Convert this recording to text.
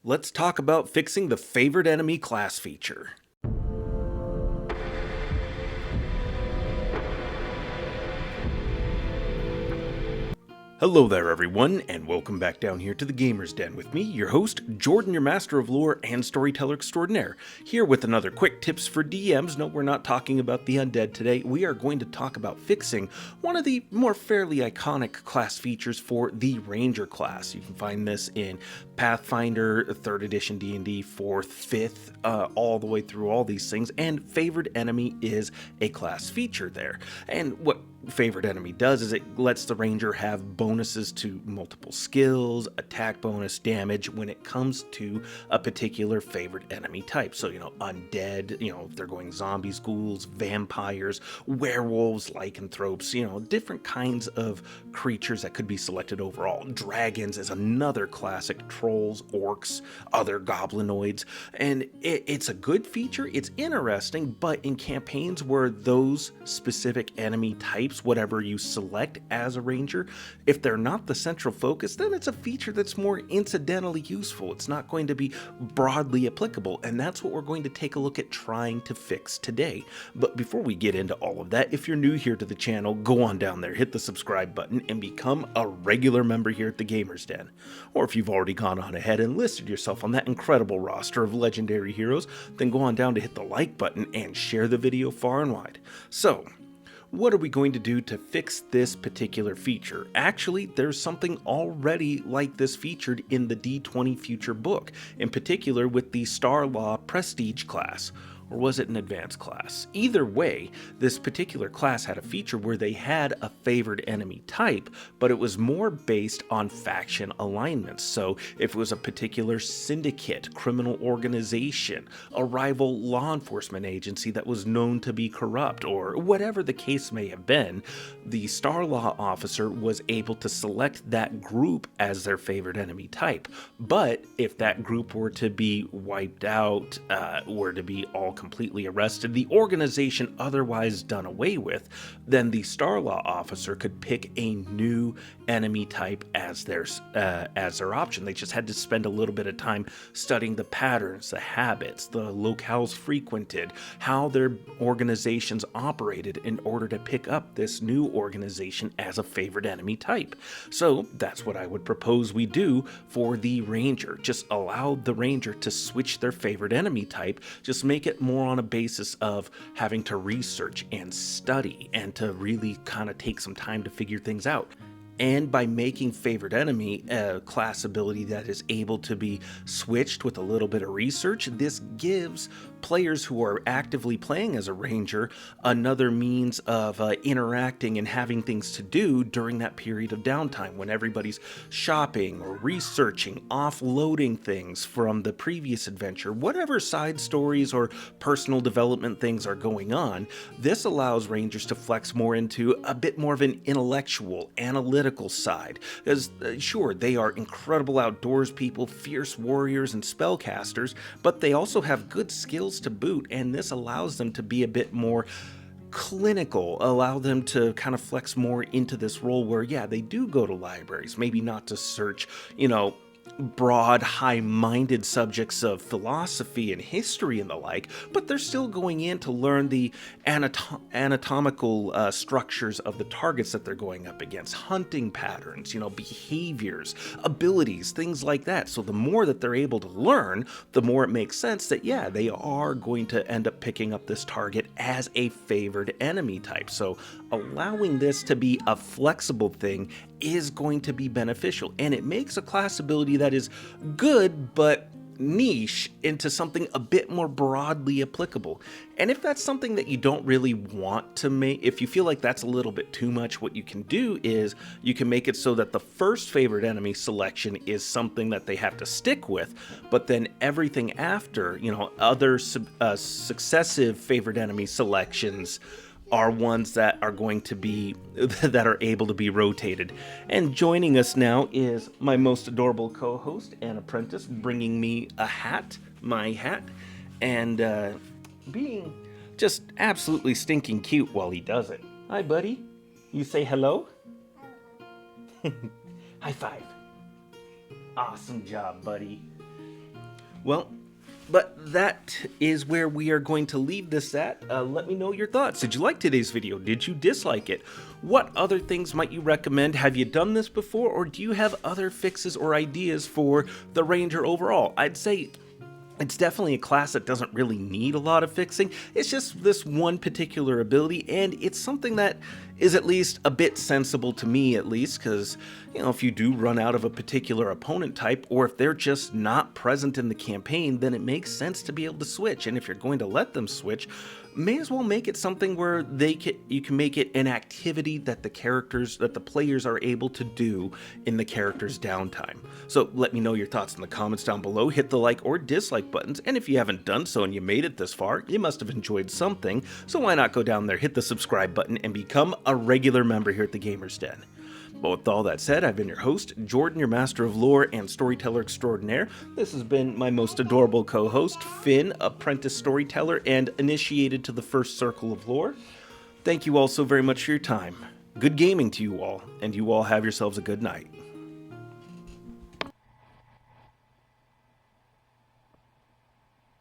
let's talk about fixing the favorite enemy class feature. Hello there everyone, and welcome back down here to the Gamer's Den with me, your host, Jordan, your master of lore and storyteller extraordinaire, here with another quick tips for DMs. No, we're not talking about the undead today. We are going to talk about fixing one of the more fairly iconic class features for the Ranger class. You can find this in Pathfinder, 3rd edition D&D, 4th, 5th, all the way through all these things, and favorite enemy is a class feature there. And what favorite enemy does is it lets the ranger have bonuses to multiple skills, attack bonus, damage when it comes to a particular favorite enemy type. So, undead, if they're going zombies, ghouls, vampires, werewolves, lycanthropes, different kinds of creatures that could be selected overall. Dragons is another classic, trolls, orcs, other goblinoids, and it's a good feature. It's interesting, but in campaigns where those specific enemy types, whatever you select as a ranger, if they're not the central focus, then it's a feature that's more incidentally useful. It's not going to be broadly applicable, and that's what we're going to take a look at trying to fix today. But before we get into all of that, if you're new here to the channel, go on down there, hit the subscribe button, and become a regular member here at the Gamer's Den. Or if you've already gone on ahead and listed yourself on that incredible roster of legendary heroes, then go on down to hit the like button and share the video far and wide. So, what are we going to do to fix this particular feature? Actually, there's something already like this featured in the D20 Future book, in particular with the Star Law Prestige class. Or was it an advanced class? Either way, this particular class had a feature where they had a favored enemy type, but it was more based on faction alignments. So if it was a particular syndicate, criminal organization, a rival law enforcement agency that was known to be corrupt, or whatever the case may have been, the Star Law officer was able to select that group as their favored enemy type. But if that group were to be wiped out, were to be all completely arrested, the organization otherwise done away with, then the Star Law officer could pick a new enemy type as their option. They just had to spend a little bit of time studying the patterns, the habits, the locales frequented, how their organizations operated in order to pick up this new organization as a favorite enemy type. So that's what I would propose we do for the Ranger. Just allow the Ranger to switch their favorite enemy type, just make it more on a basis of having to research and study and to really kind of take some time to figure things out. And by making favorite enemy a class ability that is able to be switched with a little bit of research, this gives players who are actively playing as a ranger another means of interacting and having things to do during that period of downtime when everybody's shopping or researching, offloading things from the previous adventure, whatever side stories or personal development things are going on. This allows rangers to flex more into a bit more of an intellectual, analytical side, because sure, they are incredible outdoors people, fierce warriors and spellcasters, but they also have good skills to boot, and this allows them to be a bit more clinical, allow them to kind of flex more into this role where, yeah, they do go to libraries, maybe not to search, broad, high-minded subjects of philosophy and history and the like, but they're still going in to learn the anatomical structures of the targets that they're going up against, hunting patterns, behaviors, abilities, things like that. So the more that they're able to learn, the more it makes sense that, yeah, they are going to end up picking up this target as a favored enemy type. So allowing this to be a flexible thing is going to be beneficial, and it makes a class ability that is good but niche into something a bit more broadly applicable. And if that's something that you don't really want to make, if you feel like that's a little bit too much, what you can do is you can make it so that the first favorite enemy selection is something that they have to stick with, but then everything after, other successive favorite enemy selections are ones that are going to be, that are able to be rotated. And joining us now is my most adorable co-host and apprentice, bringing me a hat, my hat, and being just absolutely stinking cute while he does it. Hi, buddy. You say hello? High five. Awesome job, buddy. Well, but that is where we are going to leave this at. Let me know your thoughts. Did you like today's video? Did you dislike it? What other things might you recommend? Have you done this before, or do you have other fixes or ideas for the Ranger overall? I'd say it's definitely a class that doesn't really need a lot of fixing. It's just this one particular ability, and it's something that is at least a bit sensible to me, at least, because, you know, if you do run out of a particular opponent type, or if they're just not present in the campaign, then it makes sense to be able to switch. And if you're going to let them switch, may as well make it something where you can make it an activity that the players are able to do in the character's downtime. So let me know your thoughts in the comments down below. Hit the like or dislike buttons, and if you haven't done so and you made it this far, you must have enjoyed something. So why not go down there, hit the subscribe button, and become a regular member here at the Gamers Den. But with all that said, I've been your host, Jordan, your master of lore and storyteller extraordinaire. This has been my most adorable co-host, Finn, apprentice storyteller and initiated to the first circle of lore. Thank you all so very much for your time. Good gaming to you all, and you all have yourselves a good night.